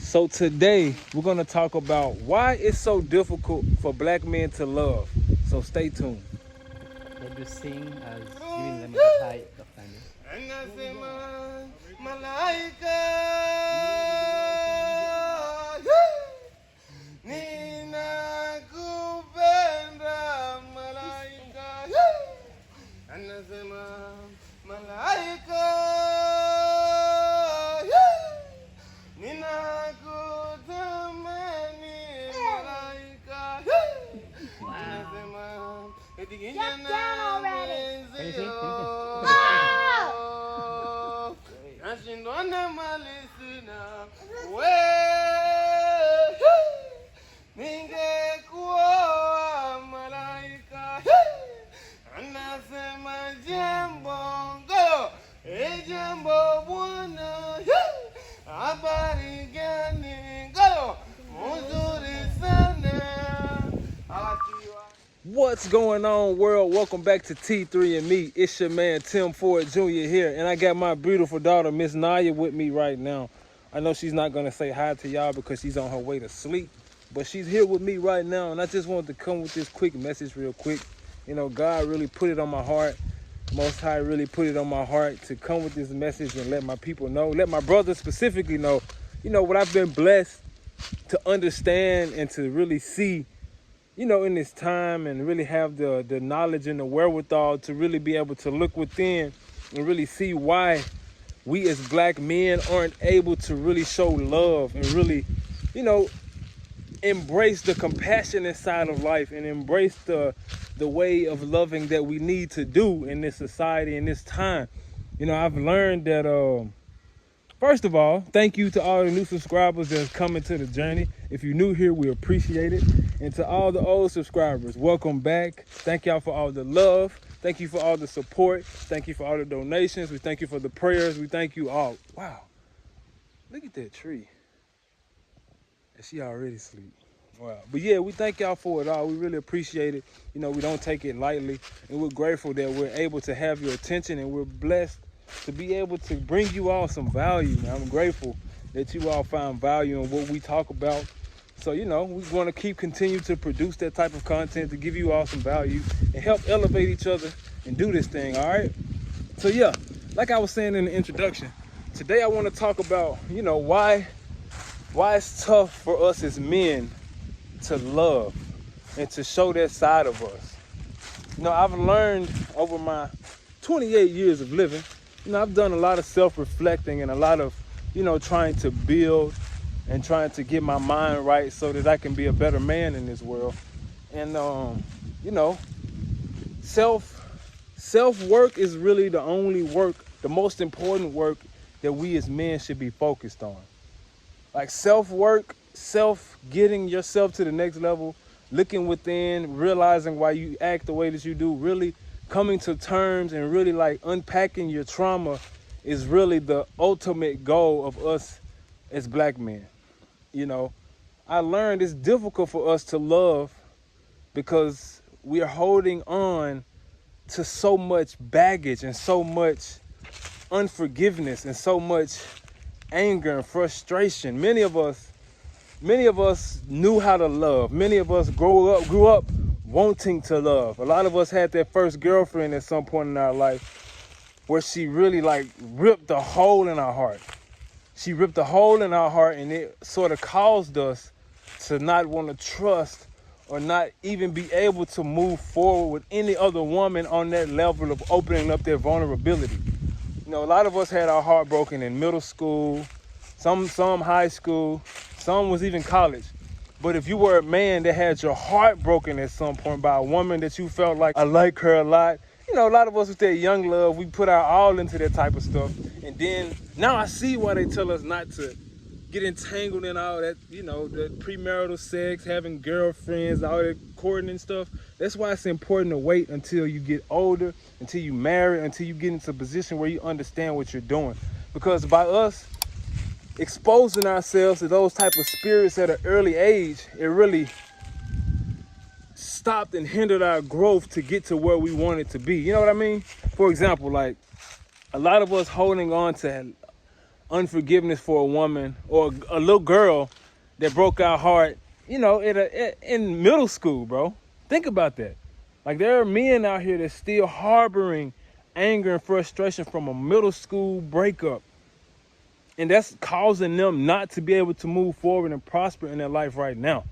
So today we're gonna talk about why it's so difficult for black men to love. So stay tuned. Let us sing as giving them a high of thunder. Anasema malaika ninakupenda malaika anasema malaika ninakutamani malaika anasema Jump down already. nashindwana malisina we ningekuoa malaika anasema jambo ngo jambo bwana habari gani ngo mzuri sana akiwa. What's going on, world? Welcome back to T3 and Me. It's your man Tim Ford Jr. here, and I got my beautiful daughter Miss Naya with me right now. I know she's not gonna say hi to y'all because she's on her way to sleep, but she's here with me right now, and I just wanted to come with this quick message real quick. You know, God really put it on my heart. Most High really put it on my heart to come with this message and let my people know, let my brothers specifically know, you know, what I've been blessed to understand and to really see, you know, in this time, and really have the knowledge and the wherewithal to really be able to look within and really see why we as black men aren't able to really show love and really, you know, embrace the compassionate side of life and embrace the way of loving that we need to do in this society, in this time. You know, I've learned that, first of all, thank you to all the new subscribers that's coming to the journey. If you're new here, we appreciate it. And to all the old subscribers, welcome back. Thank y'all for all the love. Thank you for all the support. Thank you for all the donations. We thank you for the prayers. We thank you all. Wow, look at that tree. And she already asleep. Wow. But yeah, we thank y'all for it all. We really appreciate it. You know, we don't take it lightly. And we're grateful that we're able to have your attention, and we're blessed to be able to bring you all some value. Man, I'm grateful that you all find value in what we talk about. So, you know, we want to continue to produce that type of content to give you all some value and help elevate each other and do this thing, all right? So, yeah, like I was saying in the introduction, today I want to talk about, you know, why it's tough for us as men to love and to show that side of us. You know, I've learned over my 28 years of living, you know, I've done a lot of self-reflecting and a lot of, you know, trying to build and trying to get my mind right so that I can be a better man in this world. And, you know, self-work is really the only work, the most important work that we as men should be focused on. Like self-work, getting yourself to the next level, looking within, realizing why you act the way that you do, really coming to terms and really like unpacking your trauma is really the ultimate goal of us as black men. You know, I learned it's difficult for us to love because we are holding on to so much baggage and so much unforgiveness and so much anger and frustration. Many of us knew how to love. Many of us grew up wanting to love. A lot of us had that first girlfriend at some point in our life where she really like ripped a hole in our heart. She ripped a hole in our heart, and it sort of caused us to not want to trust or not even be able to move forward with any other woman on that level of opening up their vulnerability. You know, a lot of us had our heart broken in middle school, some high school, some was even college. But if you were a man that had your heart broken at some point by a woman that you felt like, I like her a lot, you know, a lot of us with that young love, we put our all into that type of stuff. And then now I see why they tell us not to get entangled in all that, you know, the premarital sex, having girlfriends, all that courting and stuff. That's why it's important to wait until you get older, until you marry, until you get into a position where you understand what you're doing. Because by us exposing ourselves to those type of spirits at an early age, it really stopped and hindered our growth to get to where we want it to be. You know what I mean? For example, like a lot of us holding on to unforgiveness for a woman or a little girl that broke our heart, you know, in middle school, bro. Think about that. Like, there are men out here that's still harboring anger and frustration from a middle school breakup. And that's causing them not to be able to move forward and prosper in their life right now.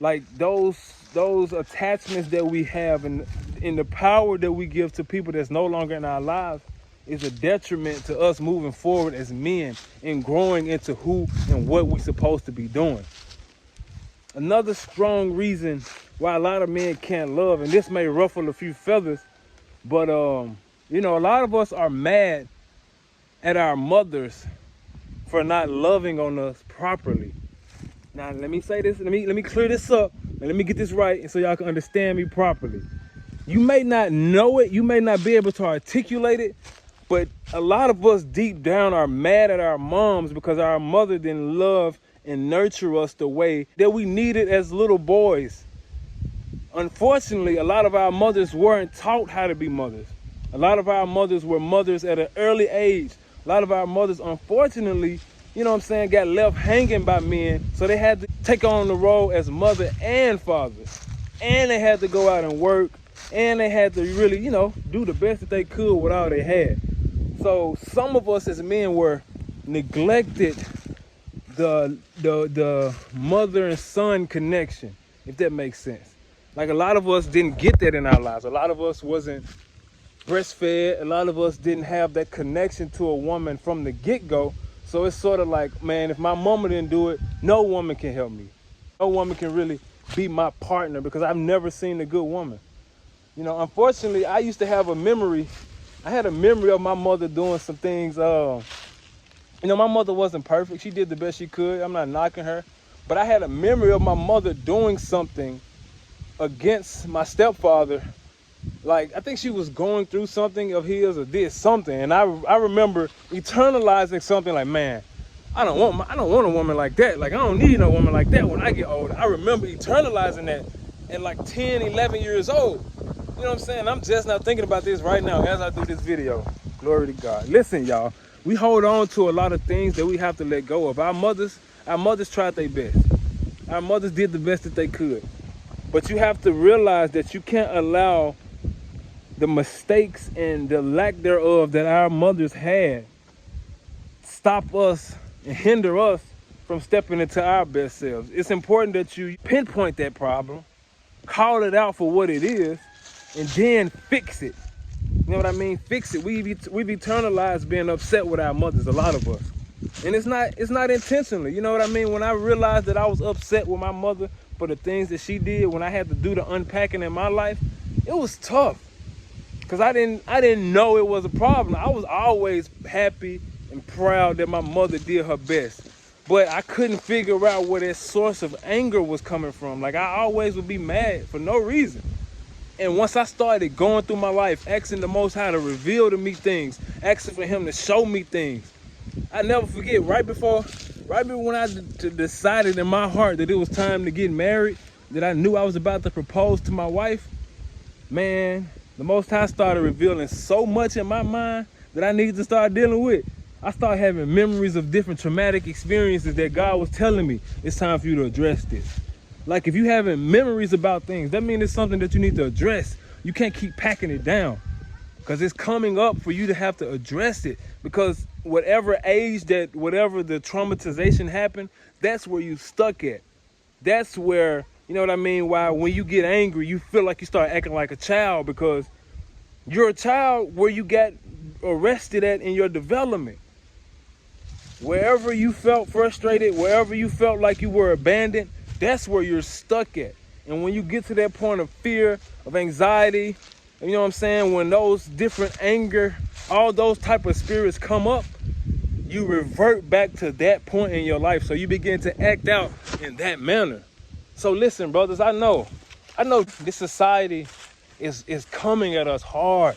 Like, those attachments that we have and the power that we give to people that's no longer in our lives is a detriment to us moving forward as men and growing into who and what we're supposed to be doing. Another strong reason why a lot of men can't love, and this may ruffle a few feathers, but you know, a lot of us are mad at our mothers for not loving on us properly. Now, let me say this, let me clear this up, and let me get this right, and so y'all can understand me properly. You may not know it, you may not be able to articulate it, but a lot of us deep down are mad at our moms because our mother didn't love and nurture us the way that we needed as little boys. Unfortunately, a lot of our mothers weren't taught how to be mothers. A lot of our mothers were mothers at an early age. A lot of our mothers, unfortunately, you know what I'm saying, got left hanging by men, so they had to take on the role as mother and father. And they had to go out and work, and they had to really, you know, do the best that they could with all they had. So some of us as men were neglected the mother and son connection, if that makes sense. Like, a lot of us didn't get that in our lives. A lot of us wasn't breastfed. A lot of us didn't have that connection to a woman from the get-go. So it's sort of like, man, if my mama didn't do it, no woman can help me. No woman can really be my partner because I've never seen a good woman. You know, unfortunately, I used to have a memory. I had a memory of my mother doing some things. You know, my mother wasn't perfect. She did the best she could. I'm not knocking her. But I had a memory of my mother doing something against my stepfather. Like, I think she was going through something of his or did something. And I remember eternalizing something like, man, I don't want a woman like that. Like, I don't need no woman like that when I get older. I remember eternalizing that at like 10, 11 years old. You know what I'm saying? I'm just now thinking about this right now as I do this video. Glory to God. Listen, y'all. We hold on to a lot of things that we have to let go of. Our mothers tried their best. Our mothers did the best that they could. But you have to realize that you can't allow the mistakes and the lack thereof that our mothers had stop us and hinder us from stepping into our best selves. It's important that you pinpoint that problem, call it out for what it is, and then fix it. You know what I mean? Fix it. We've eternalized being upset with our mothers, a lot of us. And it's not intentionally. You know what I mean? When I realized that I was upset with my mother for the things that she did, when I had to do the unpacking in my life, it was tough. Because I didn't know it was a problem. I was always happy and proud that my mother did her best. But I couldn't figure out where that source of anger was coming from. Like, I always would be mad for no reason. And once I started going through my life, asking the Most High to reveal to me things, asking for him to show me things, I never forget, right before when I decided in my heart that it was time to get married, that I knew I was about to propose to my wife, man, the Most High started revealing so much in my mind that I needed to start dealing with. I started having memories of different traumatic experiences that God was telling me, it's time for you to address this. Like, if you having memories about things, that means it's something that you need to address. You can't keep packing it down because it's coming up for you to have to address it, because whatever age that, whatever the traumatization happened, that's where you stuck at. That's where, you know what I mean, why when you get angry, you feel like you start acting like a child because you're a child where you got arrested at in your development. Wherever you felt frustrated, wherever you felt like you were abandoned, that's where you're stuck at. And when you get to that point of fear, of anxiety, you know what I'm saying, when those different anger, all those type of spirits come up, you revert back to that point in your life. So you begin to act out in that manner. So listen, brothers, I know this society is coming at us hard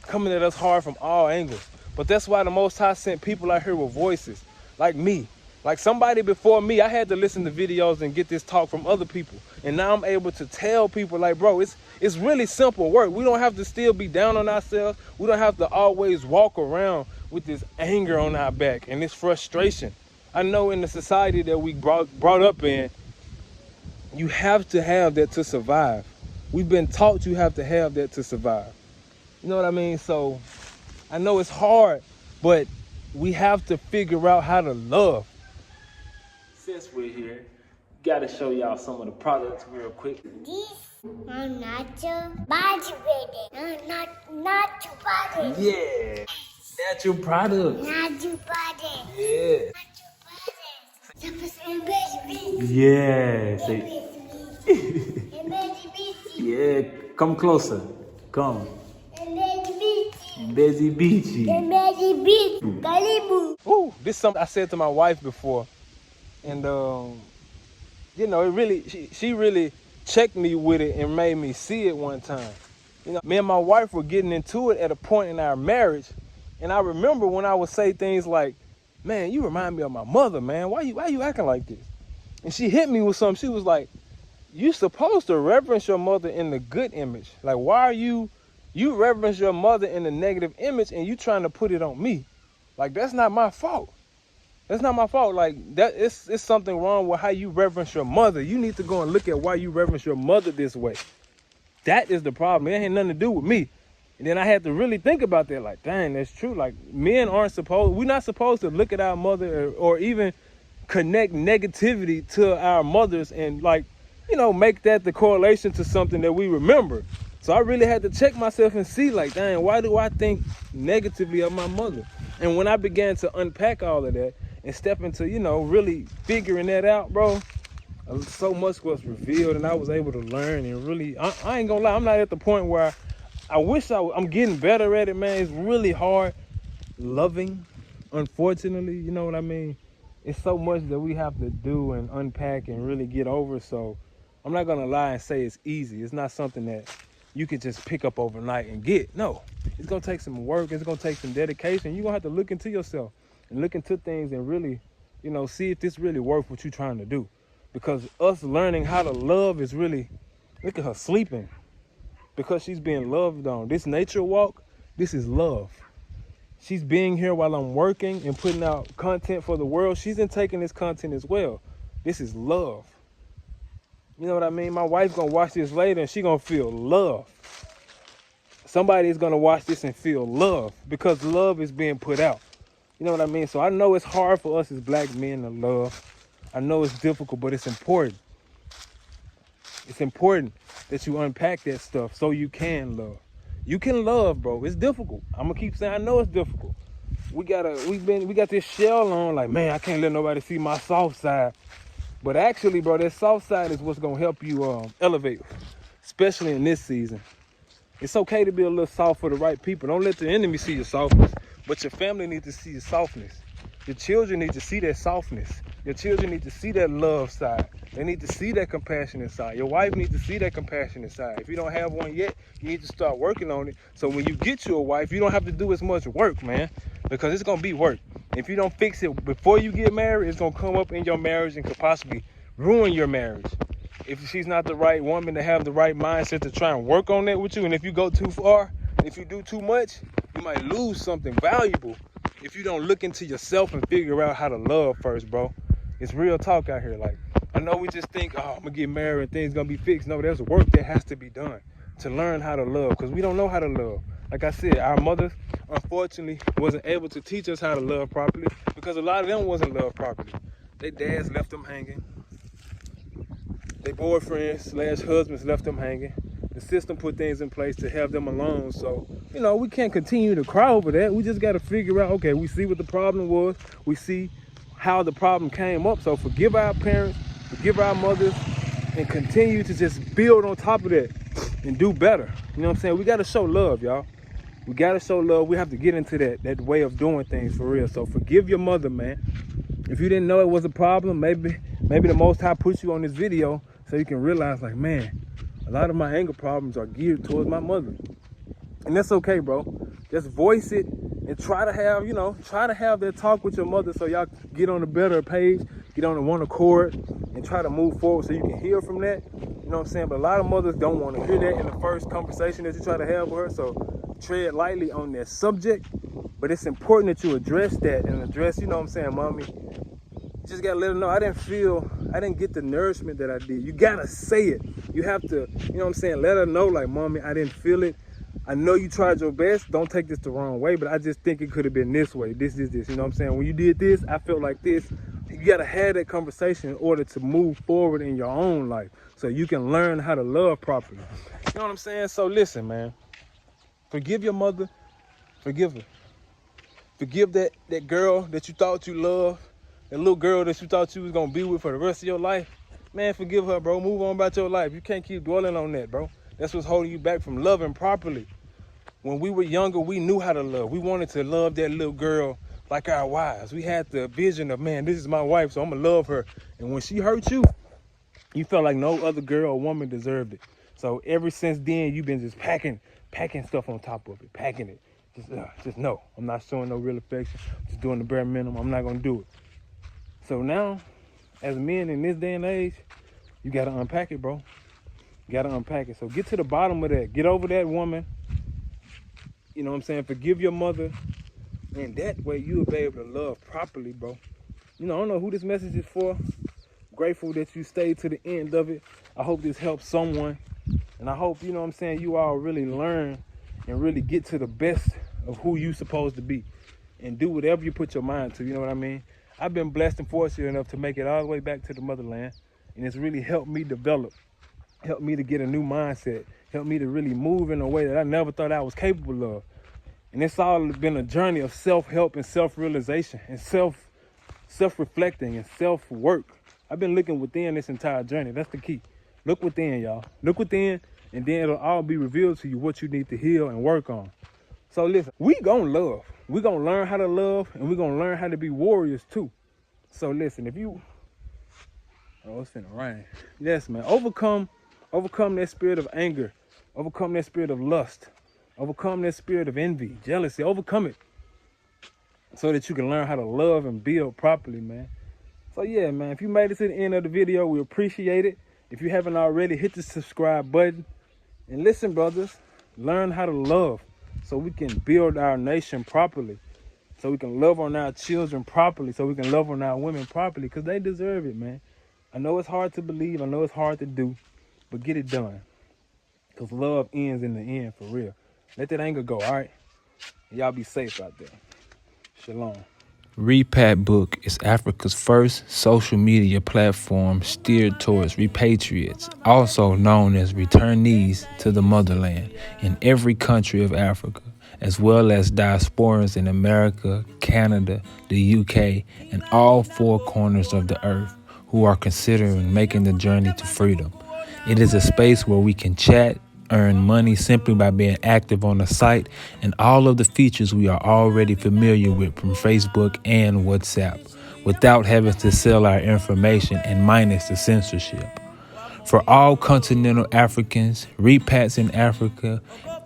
from all angles. But that's why the Most High sent people out here with voices like me. Like somebody before me, I had to listen to videos and get this talk from other people. And now I'm able to tell people, like, bro, it's really simple work. We don't have to still be down on ourselves. We don't have to always walk around with this anger on our back and this frustration. I know in the society that we brought up in, you have to have that to survive. We've been taught you have to have that to survive. You know what I mean? So I know it's hard, but we have to figure out how to love. Since we're here, gotta show y'all some of the products real quick. This I'm not your body ready. I'm not your body. Yeah, natural product. Not your body. Yeah. Not your body. Yeah. Say, yeah. Come closer. Come. Busy beachy. Ooh, this is something I said to my wife before, and you know, it really, she really checked me with it and made me see it one time. You know, me and my wife were getting into it at a point in our marriage, and I remember when I would say things like, "Man, you remind me of my mother, man. Why you acting like this?" And she hit me with something. She was like, "You supposed to reverence your mother in the good image. Like, why are you reverence your mother in the negative image and you trying to put it on me? Like, that's not my fault. That's not my fault. Like, that it's something wrong with how you reverence your mother. You need to go and look at why you reverence your mother this way. That is the problem. It ain't nothing to do with me." And then I had to really think about that. Like, dang, that's true. Like, we're not supposed to look at our mother or even connect negativity to our mothers and, like, you know, make that the correlation to something that we remember. So I really had to check myself and see, like, dang, why do I think negatively of my mother? And when I began to unpack all of that and step into, you know, really figuring that out, bro, so much was revealed and I was able to learn and really, I ain't gonna lie, I'm not at the point where I'm getting better at it, man. It's really hard loving, unfortunately, you know what I mean? It's so much that we have to do and unpack and really get over. So I'm not gonna lie and say it's easy. It's not something that you can just pick up overnight and get. No, it's gonna take some work. It's gonna take some dedication. You're gonna have to look into yourself and look into things and really, you know, see if this really worth what you're trying to do. Because us learning how to love is really, look at her sleeping. Because she's being loved on. This nature walk, this is love. She's being here while I'm working and putting out content for the world. She's taking this content as well. This is love. You know what I mean? My wife's gonna watch this later and she gonna feel love. Somebody is gonna watch this and feel love because love is being put out. You know what I mean? So I know it's hard for us as black men to love. I know it's difficult, but it's important. It's important that you unpack that stuff so you can love. You can love, bro. It's difficult. I'm gonna keep saying I know it's difficult. We got this shell on, like, man, I can't let nobody see my soft side. But actually, bro, that soft side is what's gonna help you elevate, especially in this season. It's okay to be a little soft for the right people. Don't let the enemy see your softness, but your family needs to see your softness. Your children need to see that softness. Your children need to see that love side. They need to see that compassionate side. Your wife needs to see that compassionate side. If you don't have one yet, you need to start working on it. So when you get you a wife, you don't have to do as much work, man, because it's going to be work. If you don't fix it before you get married, it's going to come up in your marriage and could possibly ruin your marriage. If she's not the right woman to have the right mindset to try and work on that with you, and if you go too far, if you do too much, you might lose something valuable if you don't look into yourself and figure out how to love first, bro. It's real talk out here. Like, I know we just think, oh, I'm gonna get married and things gonna be fixed. No, there's work that has to be done to learn how to love, because we don't know how to love. Like I said, our mothers, unfortunately, wasn't able to teach us how to love properly because a lot of them wasn't loved properly. Their dads left them hanging. Their boyfriends/husbands left them hanging. The system put things in place to have them alone. So, you know, we can't continue to cry over that. We just got to figure out, okay, we see what the problem was. We see how the problem came up. So forgive our parents, forgive our mothers, and continue to just build on top of that and do better. You know what I'm saying? We got to show love, y'all. We got to show love. We have to get into that way of doing things for real. So forgive your mother, man. If you didn't know it was a problem, maybe the Most High put you on this video so you can realize, like, man, a lot of my anger problems are geared towards my mother. And that's okay, bro. Just voice it and try to have that talk with your mother so y'all get on a better page, get on the one accord, and try to move forward so you can heal from that. You know what I'm saying? But a lot of mothers don't want to hear that in the first conversation that you try to have with her. So tread lightly on that subject. But it's important that you address that and address, you know what I'm saying, mommy. You just gotta let her know I didn't get the nourishment that I did. You gotta say it. You have to, you know what I'm saying, let her know, like, mommy, I didn't feel it. I know you tried your best. Don't take this the wrong way, but I just think it could have been this way. This. You know what I'm saying? When you did this, I felt like this. You gotta have that conversation in order to move forward in your own life so you can learn how to love properly. You know what I'm saying? So listen, man. Forgive your mother. Forgive her. Forgive that girl that you thought you loved, that little girl that you thought you was gonna be with for the rest of your life. Man, forgive her, bro. Move on about your life. You can't keep dwelling on that, bro. That's what's holding you back from loving properly. When we were younger, we knew how to love. We wanted to love that little girl like our wives. We had the vision of, man, this is my wife, so I'm gonna love her. And when she hurt you, you felt like no other girl or woman deserved it. So ever since then, you've been just packing stuff on top of it, packing it. Just no, I'm not showing no real affection. Just doing the bare minimum. I'm not gonna do it. So now, as men in this day and age, you gotta unpack it, bro. You gotta unpack it. So get to the bottom of that. Get over that woman. You know what I'm saying? Forgive your mother. And that way you'll be able to love properly, bro. You know, I don't know who this message is for. Grateful that you stayed to the end of it. I hope this helps someone. And I hope, you know what I'm saying, you all really learn and really get to the best of who you supposed to be. And do whatever you put your mind to, you know what I mean? I've been blessed and fortunate enough to make it all the way back to the motherland. And it's really helped me develop, helped me to get a new mindset, helped me to really move in a way that I never thought I was capable of. And it's all been a journey of self-help and self-realization and self-reflecting and self-work. I've been looking within this entire journey. That's the key. Look within, y'all. Look within, and then it'll all be revealed to you what you need to heal and work on. So listen, we gonna love. We gonna learn how to love, and we gonna learn how to be warriors too. So listen, if you, oh, it's finna rain. Yes, man. Overcome that spirit of anger. Overcome that spirit of lust. Overcome that spirit of envy, jealousy. Overcome it so that you can learn how to love and build properly, man. So yeah, man, if you made it to the end of the video, we appreciate it. If you haven't already, hit the subscribe button. And listen, brothers, learn how to love so we can build our nation properly, so we can love on our children properly, so we can love on our women properly, because they deserve it, man. I know it's hard to believe. I know it's hard to do, but get it done, because love ends in the end, for real. Let that anger go, all right? Y'all be safe out there. Shalom. Repat Book is Africa's first social media platform steered towards repatriates, also known as returnees to the motherland, in every country of Africa, as well as diasporans in America, Canada, the UK, and all four corners of the earth who are considering making the journey to freedom. It is a space where we can chat, earn money simply by being active on the site, and all of the features we are already familiar with from Facebook and WhatsApp, without having to sell our information and minus the censorship. For all continental Africans, repats in Africa,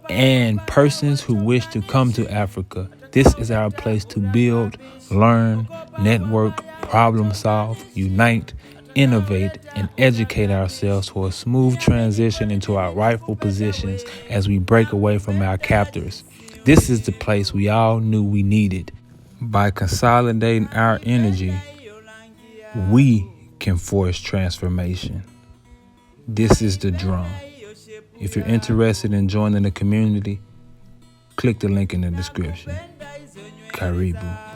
and persons who wish to come to Africa, this is our place to build, learn, network, problem solve, unite, innovate, and educate ourselves for a smooth transition into our rightful positions as we break away from our captors. This is the place we all knew we needed. By consolidating our energy, we can force transformation. This is the drum. If you're interested in joining the community, click the link in the description. Karibu.